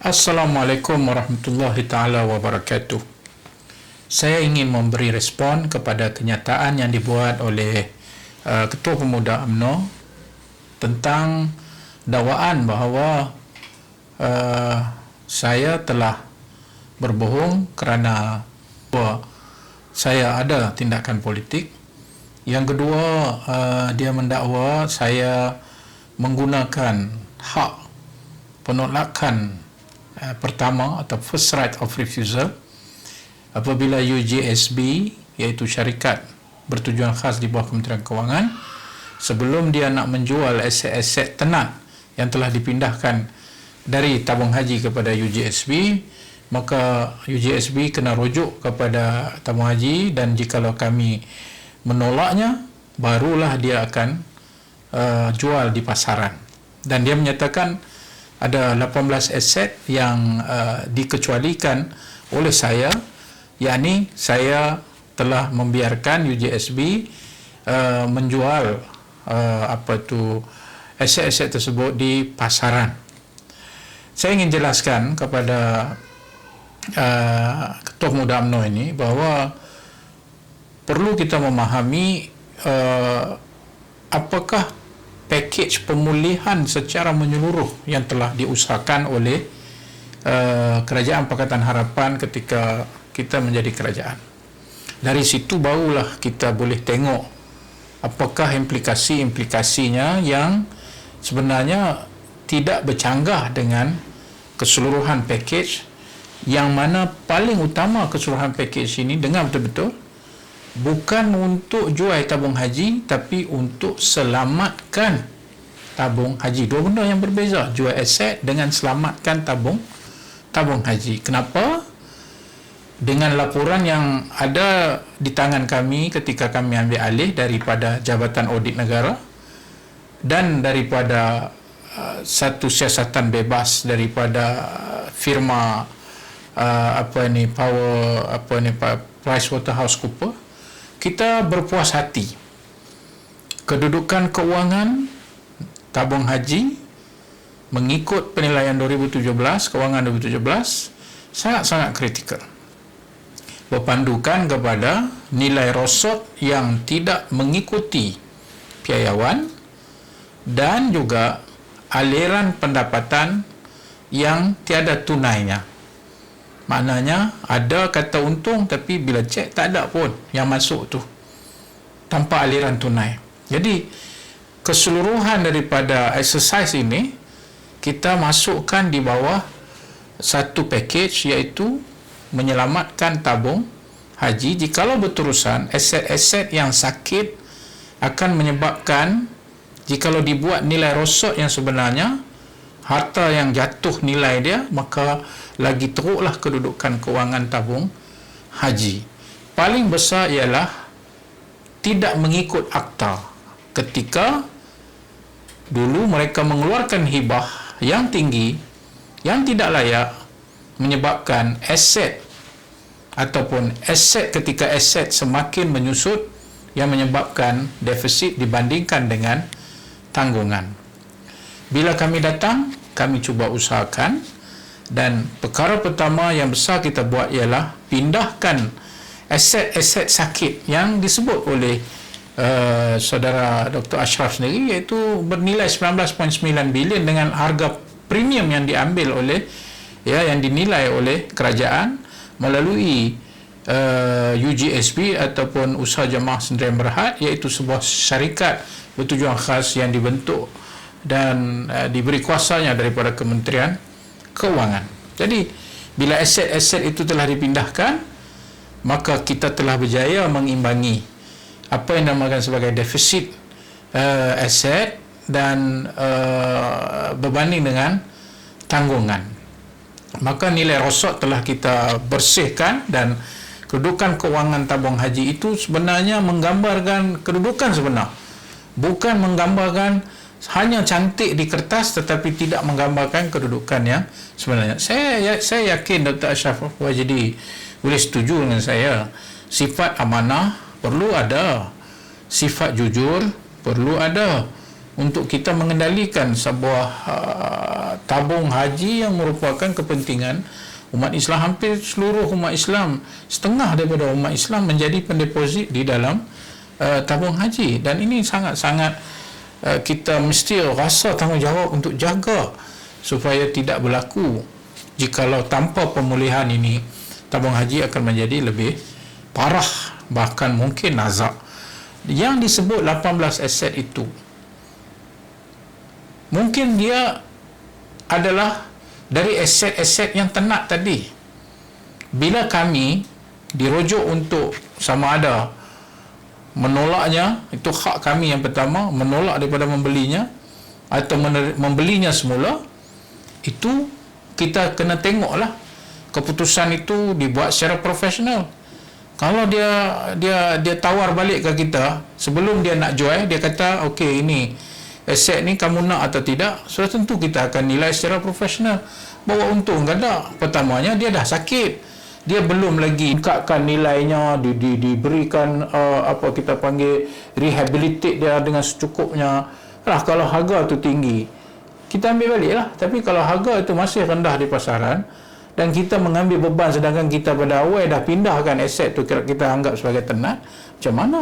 Assalamualaikum warahmatullahi taala wabarakatuh. Saya ingin memberi respon kepada kenyataan yang dibuat oleh Ketua Pemuda UMNO tentang dakwaan bahawa saya telah berbohong kerana saya ada tindakan politik. Yang kedua, dia mendakwa saya menggunakan hak penolakan pertama atau first right of refusal apabila UJSB, iaitu syarikat bertujuan khas di bawah Kementerian Kewangan, sebelum dia nak menjual aset-aset tenat yang telah dipindahkan dari tabung haji kepada UJSB, maka UJSB kena rujuk kepada tabung haji, dan jikalau kami menolaknya, barulah dia akan jual di pasaran. Dan dia menyatakan ada 18 aset yang dikecualikan oleh saya, yakni saya telah membiarkan UJSB menjual aset-aset tersebut di pasaran. Saya ingin jelaskan kepada Ketua Pemuda UMNO ini bahawa perlu kita memahami apakah pakej pemulihan secara menyeluruh yang telah diusahakan oleh Kerajaan Pakatan Harapan ketika kita menjadi kerajaan. Dari situ barulah kita boleh tengok apakah implikasi-implikasinya yang sebenarnya tidak bercanggah dengan keseluruhan pakej, yang mana paling utama keseluruhan pakej ini dengan betul-betul bukan untuk jual tabung haji, tapi untuk selamatkan tabung haji. Dua benda yang berbeza, jual aset dengan selamatkan tabung haji. Kenapa? Dengan laporan yang ada di tangan kami ketika kami ambil alih daripada Jabatan Audit Negara dan daripada satu siasatan bebas daripada firma PricewaterhouseCoopers, kita berpuas hati. Kedudukan keuangan tabung haji mengikut penilaian 2017, keuangan 2017, sangat-sangat kritikal. Berpandukan kepada nilai rosot yang tidak mengikuti piayawan dan juga aliran pendapatan yang tiada tunainya. Maknanya ada kata untung, tapi bila cek tak ada pun yang masuk tu, tanpa aliran tunai. Jadi keseluruhan daripada exercise ini kita masukkan di bawah satu package, iaitu menyelamatkan tabung haji. Jikalau berterusan, aset-aset yang sakit akan menyebabkan, jikalau dibuat nilai rosot yang sebenarnya, harta yang jatuh nilai dia, maka lagi teruklah kedudukan kewangan tabung haji. Paling besar ialah tidak mengikut akta. Ketika dulu mereka mengeluarkan hibah yang tinggi, yang tidak layak, menyebabkan aset ataupun aset ketika aset semakin menyusut, yang menyebabkan defisit dibandingkan dengan tanggungan. Bila kami datang, kami cuba usahakan, dan perkara pertama yang besar kita buat ialah pindahkan aset-aset sakit yang disebut oleh saudara Dr. Ashraf sendiri, iaitu bernilai 19.9 bilion dengan harga premium yang diambil oleh yang dinilai oleh kerajaan melalui UJSB ataupun Usaha Jemaah Sdn Bhd, iaitu sebuah syarikat bertujuan khas yang dibentuk dan diberi kuasanya daripada Kementerian Kewangan. Jadi bila aset-aset itu telah dipindahkan, maka kita telah berjaya mengimbangi apa yang dinamakan sebagai defisit aset dan berbanding dengan tanggungan. Maka nilai rosot telah kita bersihkan, dan kedudukan kewangan tabung haji itu sebenarnya menggambarkan kedudukan sebenar, bukan menggambarkan hanya cantik di kertas tetapi tidak menggambarkan kedudukan yang sebenarnya. Saya yakin Dr. Ashraf Wajdi boleh setuju dengan saya. Sifat amanah perlu ada, sifat jujur perlu ada, untuk kita mengendalikan sebuah tabung haji yang merupakan kepentingan umat Islam. Hampir seluruh umat Islam, setengah daripada umat Islam menjadi pendeposit di dalam tabung haji, dan ini sangat-sangat kita mesti rasa tanggungjawab untuk jaga supaya tidak berlaku. Jikalau tanpa pemulihan ini, tabung haji akan menjadi lebih parah, bahkan mungkin nazak. Yang disebut 18 aset itu, mungkin dia adalah dari aset-aset yang ternak tadi. Bila kami dirujuk untuk sama ada menolaknya, itu hak kami yang pertama, menolak daripada membelinya atau membelinya semula, itu kita kena tengoklah keputusan itu dibuat secara profesional. Kalau dia tawar balik ke kita sebelum dia nak jual, dia kata okey, ini aset ni kamu nak atau tidak, sudah tentu kita akan nilai secara profesional. Bawa untung ganda. Pertamanya dia dah sakit, dia belum lagi tingkatkan nilainya, diberikan apa kita panggil rehabilitate dia dengan secukupnya. Lah, kalau harga tu tinggi, kita ambil balik lah. Tapi kalau harga itu masih rendah di pasaran dan kita mengambil beban, sedangkan kita pada awal dah pindahkan aset tu kita anggap sebagai ternak, macam mana?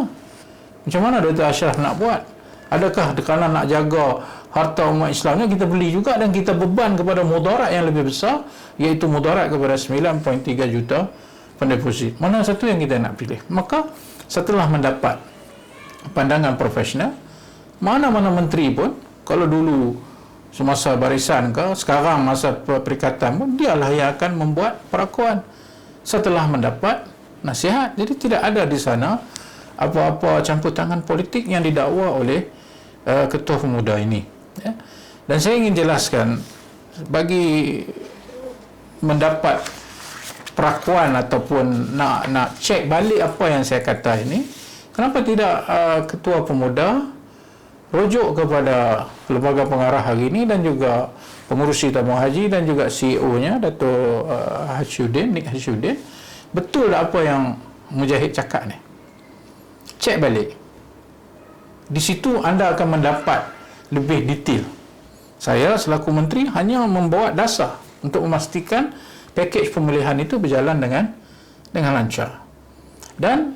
Macam mana Dr. Ashraf nak buat? Adakah kerana nak jaga harta umat Islamnya kita beli juga dan kita beban kepada mudarat yang lebih besar, iaitu mudarat kepada 9.3 juta pendeposit? Mana satu yang kita nak pilih? Maka setelah mendapat pandangan profesional, mana-mana menteri pun, kalau dulu semasa barisan ke, sekarang masa perikatan pun, dialah yang akan membuat perakuan setelah mendapat nasihat. Jadi tidak ada di sana apa-apa campur tangan politik yang didakwa oleh ketua pemuda ini, ya. Dan saya ingin jelaskan, bagi mendapat perakuan ataupun nak cek balik apa yang saya kata ini, kenapa tidak ketua pemuda rujuk kepada lembaga pengarah hari ini dan juga pengurusi tabung haji dan juga CEO-nya Dato' Nick Hasyuddin, betul tak apa yang Mujahid cakap ni? Cek balik. Di situ anda akan mendapat lebih detail. Saya selaku menteri hanya membawa dasar untuk memastikan pakej pemulihan itu berjalan dengan lancar. Dan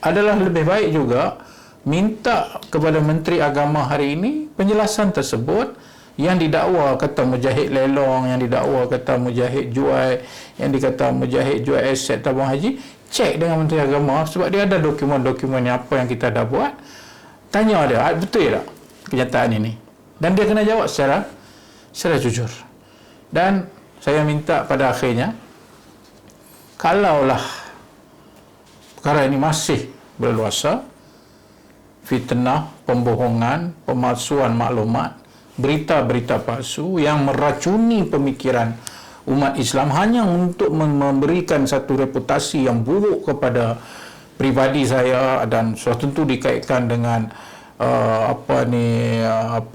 adalah lebih baik juga minta kepada Menteri Agama hari ini penjelasan tersebut. Yang didakwa kata Mujahid lelong, yang didakwa kata Mujahid jual, yang dikata Mujahid jual aset tabung haji, cek dengan Menteri Agama, sebab dia ada dokumen-dokumen apa yang kita dah buat. Tanya dia, betul tak kenyataan ini? Dan dia kena jawab secara jujur. Dan saya minta pada akhirnya, kalaulah perkara ini masih berluasa, fitnah, pembohongan, pemalsuan maklumat, berita-berita palsu yang meracuni pemikiran umat Islam hanya untuk memberikan satu reputasi yang buruk kepada pribadi saya, dan sudah tentu dikaitkan dengan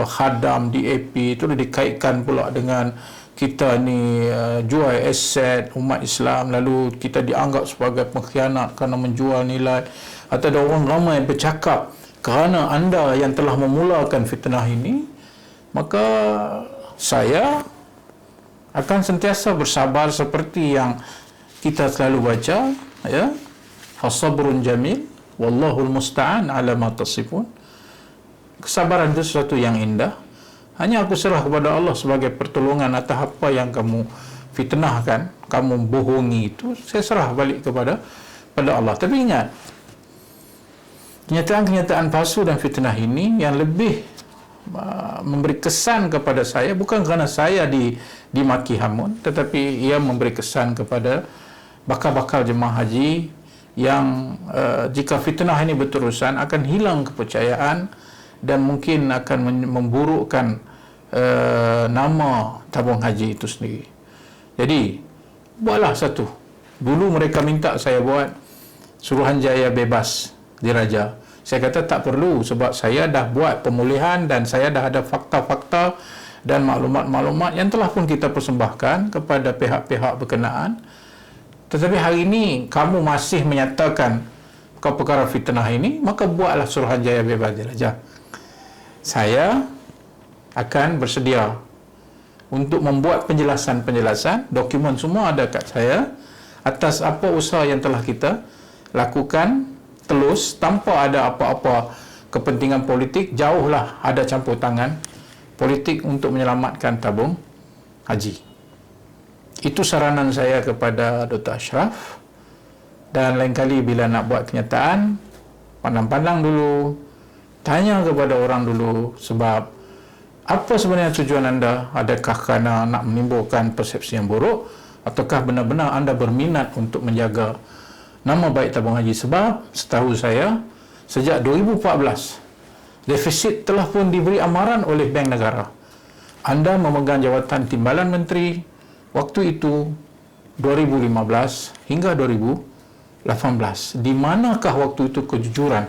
khadam DAP, itu dikaitkan pula dengan kita ni jual aset umat Islam, lalu kita dianggap sebagai pengkhianat kerana menjual nilai, atau ada orang ramai bercakap kerana anda yang telah memulakan fitnah ini. Maka saya akan sentiasa bersabar seperti yang kita selalu baca, ya, fasabrun jamil wallahul musta'an ala ma tasifun. Kesabaran itu sesuatu yang indah, hanya aku serah kepada Allah sebagai pertolongan atas apa yang kamu fitnahkan, kamu bohongi itu, saya serah balik kepada Allah. Tapi ingat, kenyataan-kenyataan palsu dan fitnah ini yang lebih memberi kesan kepada saya, bukan kerana saya dimaki hamun, tetapi ia memberi kesan kepada bakal-bakal jemaah haji yang jika fitnah ini berterusan akan hilang kepercayaan dan mungkin akan memburukkan nama tabung haji itu sendiri. Jadi buatlah satu. Dulu mereka minta saya buat Suruhanjaya bebas diraja. Saya kata tak perlu, sebab saya dah buat pemulihan dan saya dah ada fakta-fakta dan maklumat-maklumat yang telah pun kita persembahkan kepada pihak-pihak berkenaan. Tetapi hari ini kamu masih menyatakan perkara fitnah ini, maka buatlah Suruhanjaya bebas diraja. saya akan bersedia untuk membuat penjelasan-penjelasan, dokumen semua ada kat saya atas apa usaha yang telah kita lakukan telus tanpa ada apa-apa kepentingan politik, jauhlah ada campur tangan politik untuk menyelamatkan tabung haji. Itu saranan saya kepada Dr. Ashraf, dan lain kali bila nak buat kenyataan, pandang-pandang dulu, tanya kepada orang dulu, sebab apa sebenarnya tujuan anda? Adakah kerana nak menimbulkan persepsi yang buruk, ataukah benar-benar anda berminat untuk menjaga nama baik tabung haji? Sebab setahu saya, sejak 2014 defisit telah pun diberi amaran oleh Bank Negara. Anda memegang jawatan Timbalan Menteri waktu itu 2015 hingga 2018. Di manakah waktu itu kejujuran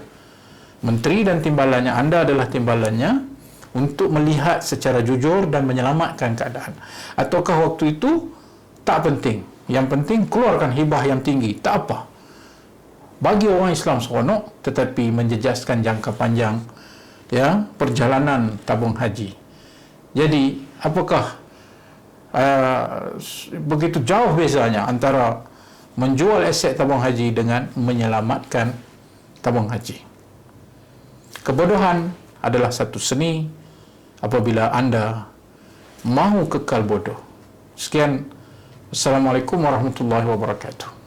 Menteri dan timbalannya? Anda adalah timbalannya untuk melihat secara jujur dan menyelamatkan keadaan. Ataukah waktu itu tak penting? Yang penting keluarkan hibah yang tinggi, tak apa. Bagi orang Islam seronok, tetapi menjejaskan jangka panjang perjalanan tabung haji. Jadi, apakah begitu jauh bezanya antara menjual aset tabung haji dengan menyelamatkan tabung haji? Kebodohan adalah satu seni apabila anda mahu kekal bodoh. Sekian. Assalamualaikum warahmatullahi wabarakatuh.